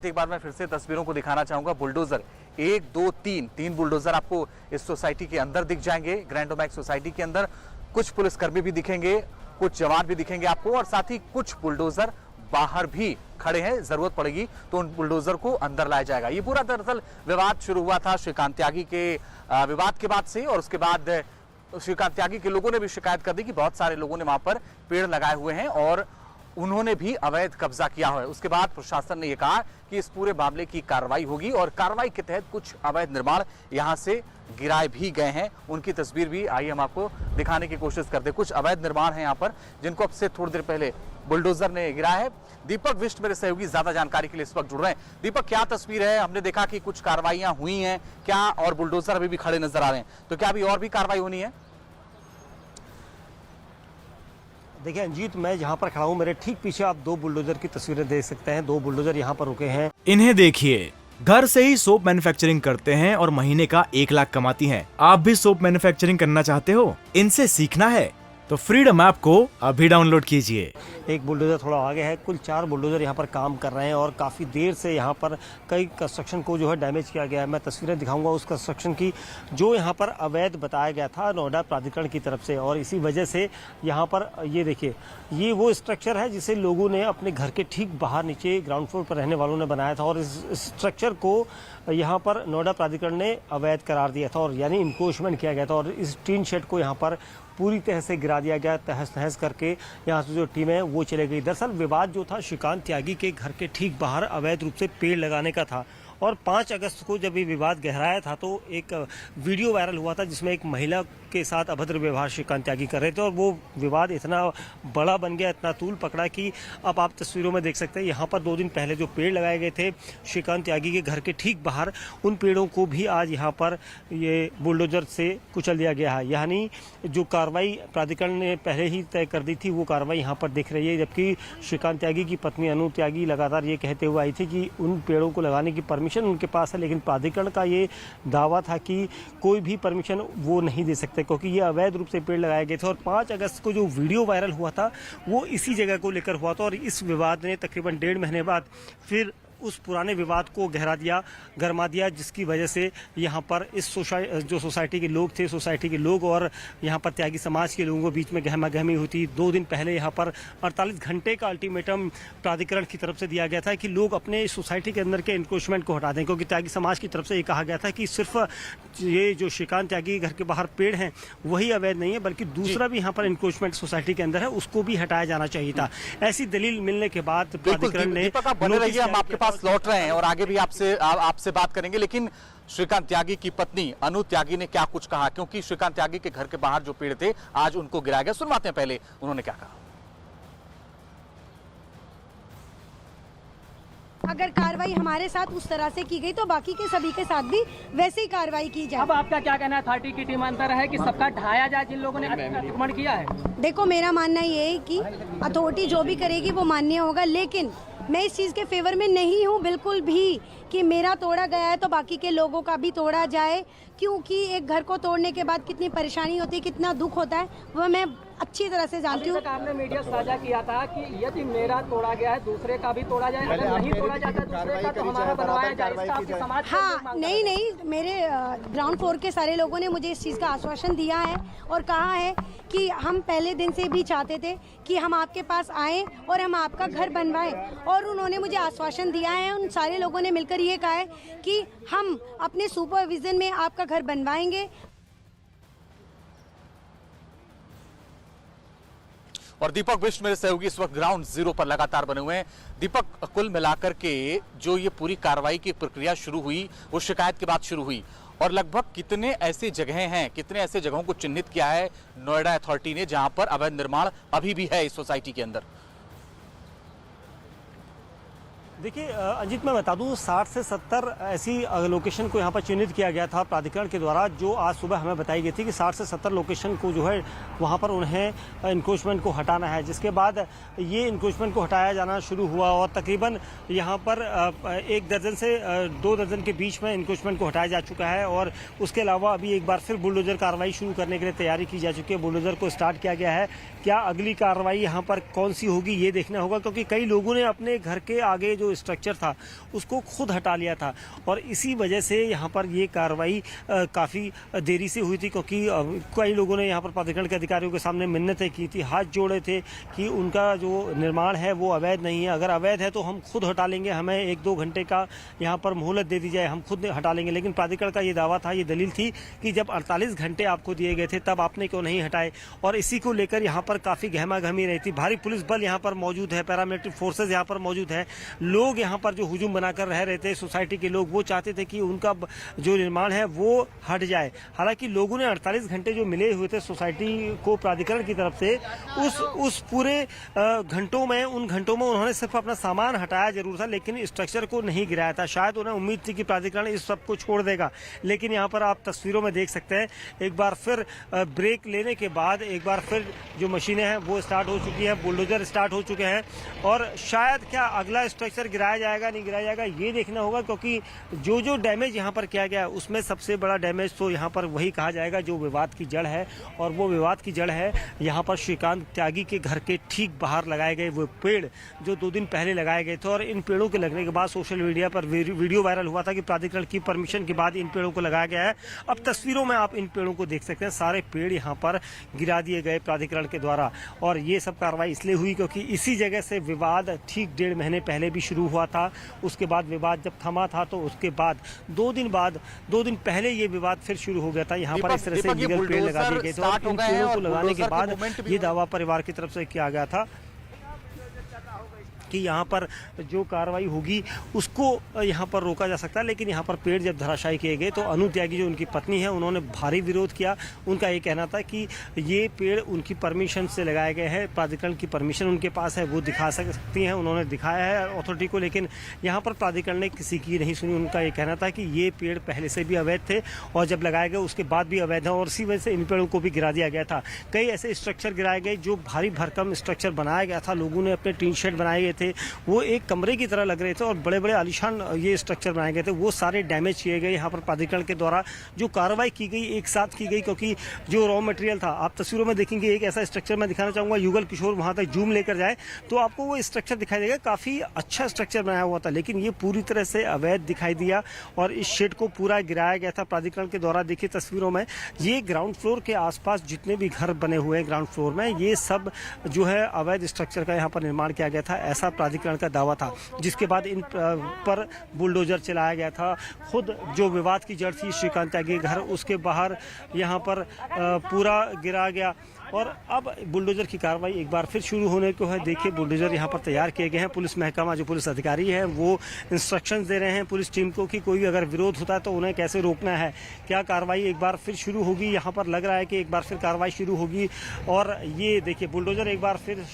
एक बार मैं फिर से तस्वीरों को दिखाना चाहूंगा। बुलडोजर 1 2 3 बुलडोजर आपको इस सोसाइटी के अंदर दिख जाएंगे। ग्रैंड ओमैक्स सोसाइटी के अंदर कुछ पुलिसकर्मी भी दिखेंगे, कुछ जवान भी दिखेंगे आपको, और साथ ही कुछ बुलडोजर बाहर भी खड़े हैं। जरूरत पड़ेगी तो उन बुलडोजर को अंदर लाया जाएगा। ये पूरा दरअसल विवाद शुरू हुआ था श्रीकांत त्यागी के विवाद के बाद से, और उसके बाद श्रीकांत त्यागी के लोगों ने भी शिकायत कर दी कि बहुत सारे लोगों ने वहां पर पेड़ लगाए हुए हैं और उन्होंने भी अवैध कब्जा किया है। उसके बाद प्रशासन ने यह कहा कि इस पूरे मामले की कार्रवाई होगी, और कार्रवाई के तहत कुछ अवैध निर्माण यहां से गिराए भी गए हैं। उनकी तस्वीर भी आइए हम आपको दिखाने की कोशिश करते हैं। कुछ अवैध निर्माण हैं यहां पर जिनको अब से थोड़ी देर पहले बुलडोजर ने गिराया है। दीपक विष्ट मेरे सहयोगी ज्यादा जानकारी के लिए इस वक्त जुड़ रहे हैं। दीपक, क्या तस्वीर है? हमने देखा कि कुछ कार्रवाइयां हुई हैं क्या, और बुलडोजर अभी भी खड़े नजर आ रहे हैं, तो क्या अभी और भी कार्रवाई होनी है? देखिए अंजीत, मैं जहाँ पर खड़ा हूँ मेरे ठीक पीछे आप 2 बुलडोजर की तस्वीरें देख सकते हैं। 2 बुलडोजर यहाँ पर रुके हैं। इन्हें देखिए, घर से ही सोप मैन्युफैक्चरिंग करते हैं और महीने का 1 लाख कमाती हैं। आप भी सोप मैन्युफैक्चरिंग करना चाहते हो? इनसे सीखना है तो फ्रीडम ऐप को अभी डाउनलोड कीजिए। एक बुलडोजर थोड़ा आगे है। कुल 4 बुलडोजर यहाँ पर काम कर रहे हैं और काफ़ी देर से यहाँ पर कई कंस्ट्रक्शन को जो है डैमेज किया गया है। मैं तस्वीरें दिखाऊंगा उस कंस्ट्रक्शन की जो यहाँ पर अवैध बताया गया था नोएडा प्राधिकरण की तरफ से, और इसी वजह से यहाँ पर ये देखिए, ये वो स्ट्रक्चर है जिसे लोगों ने अपने घर के ठीक बाहर नीचे ग्राउंड फ्लोर पर रहने वालों ने बनाया था, और इस स्ट्रक्चर को यहाँ पर नोएडा प्राधिकरण ने अवैध करार दिया था और यानी इंक्रोचमेंट किया गया था, और इस टीन शेड को यहाँ पर पूरी तरह से गिरा दिया गया। तहस नहस करके यहाँ से जो टीम है वो चले गई। दरअसल विवाद जो था श्रीकांत त्यागी के घर के ठीक बाहर अवैध रूप से पेड़ लगाने का था, और 5 अगस्त को जब ये विवाद गहराया था तो एक वीडियो वायरल हुआ था जिसमें एक महिला के साथ अभद्र व्यवहार श्रीकांत त्यागी कर रहे थे, और वो विवाद इतना बड़ा बन गया, इतना तूल पकड़ा कि अब आप तस्वीरों में देख सकते हैं यहाँ पर 2 दिन पहले जो पेड़ लगाए गए थे श्रीकांत त्यागी के घर के ठीक बाहर, उन पेड़ों को भी आज यहाँ पर ये बुलडोजर से कुचल दिया गया है। यानी जो कार्रवाई प्राधिकरण ने पहले ही तय कर दी थी वो कार्रवाई यहाँ पर दिख रही है, जबकि श्रीकांत त्यागी की पत्नी अनु त्यागी लगातार ये कहते हुए आई थी कि उन पेड़ों को लगाने की परमिशन उनके पास है, लेकिन प्राधिकरण का ये दावा था कि कोई भी परमिशन वो नहीं दे सकते क्योंकि ये अवैध रूप से पेड़ लगाए गए थे। और 5 अगस्त को जो वीडियो वायरल हुआ था वो इसी जगह को लेकर हुआ था, और इस विवाद ने तकरीबन 1.5 महीने बाद फिर उस पुराने विवाद को गरमा दिया, जिसकी वजह से यहाँ पर इस सोसाइटी के लोग थे, सोसाइटी के लोग और यहाँ पर त्यागी समाज के लोगों के बीच में गहमा गहमी हुई। 2 दिन पहले यहाँ पर 48 घंटे का अल्टीमेटम प्राधिकरण की तरफ से दिया गया था कि लोग अपने सोसाइटी के अंदर के इंक्रोचमेंट को हटा दें, क्योंकि त्यागी समाज की तरफ से ये कहा गया था कि सिर्फ ये जो श्रीकांत त्यागी घर के बाहर पेड़ हैं वही अवैध नहीं है, बल्कि दूसरा भी यहाँ पर इंक्रोचमेंट सोसाइटी के अंदर है उसको भी हटाया जाना चाहिए था। ऐसी दलील मिलने के बाद प्राधिकरण ने लौट रहे हैं और आगे भी आपसे बात करेंगे, लेकिन श्रीकांत त्यागी की पत्नी अनु त्यागी ने क्या कुछ कहा, क्योंकि श्रीकांत त्यागी के घर के बाहर जो पेड़ थे आज उनको गिराया गया। सुनवाते हैं पहले उन्होंने क्या कहा। अगर कार्रवाई हमारे साथ उस तरह से की गई तो बाकी के सभी के साथ भी वैसे ही कार्रवाई की जाए। अब आपका क्या कहना है? अथॉरिटी की टीम अंतर है कि सबका ढाया जाए जिन लोगों ने अतिक्रमण किया है? देखो, मेरा मानना ये है कि अथॉरिटी जो भी करेगी वो मान्य होगा, लेकिन मैं इस चीज़ के फेवर में नहीं हूँ बिल्कुल भी कि मेरा तोड़ा गया है तो बाकी के लोगों का भी तोड़ा जाए, क्योंकि एक घर को तोड़ने के बाद कितनी परेशानी होती है, कितना दुख होता है, वह मैं अच्छी तरह से जानती हूँ। आपने मीडिया साझा किया था कि यदि मेरा तोड़ा गया है दूसरे का भी तोड़ा जाए, अगर नहीं तोड़ा जाता दूसरे का तो हमारा बनवाया जाए। समाज हाँ, नहीं, मेरे ग्राउंड फ्लोर के सारे लोगों ने मुझे इस चीज़ का आश्वासन दिया है और कहा है कि हम पहले दिन से भी चाहते थे कि हम आपके पास आएँ और हम आपका घर बनवाएं, और उन्होंने मुझे आश्वासन दिया है। उन सारे लोगों ने मिलकर ये कहा है कि हम अपने सुपरविजन में आपका घर बनवाएंगे। और दीपक विष्ट मेरे सहयोगी इस वक्त ग्राउंड जीरो पर लगातार बने हुए हैं। दीपक, कुल मिलाकर के जो ये पूरी कार्रवाई की प्रक्रिया शुरू हुई वो शिकायत के बाद शुरू हुई, और लगभग कितने ऐसी जगहें हैं, कितने ऐसे जगहों को चिन्हित किया है नोएडा अथॉरिटी ने जहां पर अवैध निर्माण अभी भी है इस सोसाइटी के अंदर? देखिए अजीत, मैं बता दूं 60 से 70 ऐसी लोकेशन को यहाँ पर चिन्हित किया गया था प्राधिकरण के द्वारा, जो आज सुबह हमें बताई गई थी कि 60 से 70 लोकेशन को जो है वहाँ पर उन्हें इंक्रोचमेंट को हटाना है, जिसके बाद ये इंक्रोचमेंट को हटाया जाना शुरू हुआ, और तकरीबन यहाँ पर 1 दर्जन से 2 दर्जन के बीच में इंक्रोचमेंट को हटाया जा चुका है, और उसके अलावा अभी एक बार फिर बुलडोजर कार्रवाई शुरू करने के लिए तैयारी की जा चुकी है। बुलडोजर को स्टार्ट किया गया है। क्या अगली कार्रवाई यहाँ पर कौन सी होगी ये देखना होगा, क्योंकि कई लोगों ने अपने घर के आगे जो जो स्ट्रक्चर था उसको खुद हटा लिया था और इसी वजह से यहाँ पर ये कार्रवाई काफ़ी देरी से हुई थी, क्योंकि कई लोगों ने यहाँ पर प्राधिकरण के अधिकारियों के सामने मिन्नतें की थी, हाथ जोड़े थे कि उनका जो निर्माण है वो अवैध नहीं है, अगर अवैध है तो हम खुद हटा लेंगे, हमें 1-2 घंटे का यहाँ पर मोहलत दे दी जाए, हम खुद हटा लेंगे। लेकिन प्राधिकरण का ये दावा था, ये दलील थी कि जब 48 घंटे आपको दिए गए थे तब आपने क्यों नहीं हटाए, और इसी को लेकर यहाँ पर काफ़ी गहमा गहमी रही थी। भारी पुलिस बल यहाँ पर मौजूद है, पैरामिलिट्री फोर्सेज यहाँ पर मौजूद है। लोग यहाँ पर जो हुजूम बनाकर रह रहे थे, सोसाइटी के लोग, वो चाहते थे कि उनका जो निर्माण है वो हट जाए। हालांकि लोगों ने 48 घंटे जो मिले हुए थे सोसाइटी को प्राधिकरण की तरफ से, उस पूरे घंटों में उन्होंने सिर्फ अपना सामान हटाया जरूर था, लेकिन स्ट्रक्चर को नहीं गिराया था। शायद उन्हें उम्मीद थी कि प्राधिकरण इस सब को छोड़ देगा, लेकिन यहाँ पर आप तस्वीरों में देख सकते हैं एक बार फिर ब्रेक लेने के बाद एक बार फिर जो मशीनें हैं वो स्टार्ट हो चुकी है, बुलडोजर स्टार्ट हो चुके हैं और शायद क्या अगला स्ट्रक्चर गिराया जाएगा नहीं गिराया जाएगा ये देखना होगा, क्योंकि जो डैमेज यहाँ पर किया गया है उसमें सबसे बड़ा डैमेज तो यहाँ पर वही कहा जाएगा जो विवाद की जड़ है, और वो विवाद की जड़ है यहाँ पर श्रीकांत त्यागी के घर के ठीक बाहर लगाए गए वो पेड़ जो 2 दिन पहले लगाए गए थे। और इन पेड़ों के लगने के बाद सोशल मीडिया पर वीडियो वायरल हुआ था कि प्राधिकरण की परमिशन के बाद इन पेड़ों को लगाया गया है। अब तस्वीरों में आप इन पेड़ों को देख सकते हैं, सारे पेड़ यहाँ पर गिरा दिए गए प्राधिकरण के द्वारा, और ये सब कार्रवाई इसलिए हुई क्योंकि इसी जगह से विवाद ठीक 1.5 महीने पहले भी शुरू हुआ था। उसके बाद विवाद जब थमा था तो उसके बाद 2 दिन पहले ये विवाद फिर शुरू हो गया था। यहाँ पर इस तरह से लीगल पेड़ लगा दिए गए थे और इन पेड़ों को लगाने के बाद ये दावा परिवार की तरफ से किया गया था कि यहाँ पर जो कार्रवाई होगी उसको यहाँ पर रोका जा सकता है। लेकिन यहाँ पर पेड़ जब धराशायी किए गए तो अनु त्यागी जो उनकी पत्नी है उन्होंने भारी विरोध किया। उनका ये कहना था कि ये पेड़ उनकी परमिशन से लगाए गए हैं, प्राधिकरण की परमिशन उनके पास है, वो दिखा सकती हैं, उन्होंने दिखाया है अथॉरिटी को, लेकिन यहाँ पर प्राधिकरण ने किसी की नहीं सुनी। उनका ये कहना था कि ये पेड़ पहले से भी अवैध थे और जब लगाए गए उसके बाद भी अवैध है, और इसी वजह से इन पेड़ों को भी गिरा दिया गया था। कई ऐसे स्ट्रक्चर गिराए गए जो भारी भरकम स्ट्रक्चर बनाया गया था, लोगों ने अपने टीन शेड बनाए गए थे, वो एक कमरे की तरह लग रहे थे और बड़े बड़े आलीशान ये स्ट्रक्चर बनाए गए थे, वो सारे डैमेज किए गए। यहाँ पर प्राधिकरण के द्वारा जो कार्रवाई की गई एक साथ की गई, क्योंकि जो रॉ मटेरियल था, आप तस्वीरों में देखेंगे एक ऐसा स्ट्रक्चर मैं दिखाना चाहूँगा, युगल किशोर वहाँ तक जूम लेकर जाए तो आपको वो स्ट्रक्चर दिखाई देगा, काफ़ी अच्छा स्ट्रक्चर बनाया हुआ था, लेकिन ये पूरी तरह से अवैध दिखाई दिया और इस शेड को पूरा गिराया गया था प्राधिकरण के द्वारा। देखिए तस्वीरों में ये ग्राउंड फ्लोर के आसपास जितने भी घर बने हुए हैं ग्राउंड फ्लोर में, ये सब जो है अवैध स्ट्रक्चर का यहाँ पर निर्माण किया गया था, ऐसा प्राधिकरण का दावा था। जिसके बाद इन पर बुलडोजर चलाया गया था। खुद जो विवाद की जड़ थी श्रीकांत त्यागी घर, उसके बाहर यहाँ पर पूरा गिरा गया और अब बुलडोजर की कार्रवाई एक बार फिर शुरू होने को है। देखिए बुलडोजर यहाँ पर तैयार किए गए हैं, पुलिस महकमा जो पुलिस अधिकारी है वो इंस्ट्रक्शंस दे रहे हैं पुलिस टीम को कि कोई अगर विरोध होता है तो उन्हें कैसे रोकना है। क्या कार्रवाई एक बार फिर शुरू होगी, यहाँ पर लग रहा है कि एक बार फिर कार्रवाई शुरू होगी। और ये देखिए बुलडोजर एक बार फिर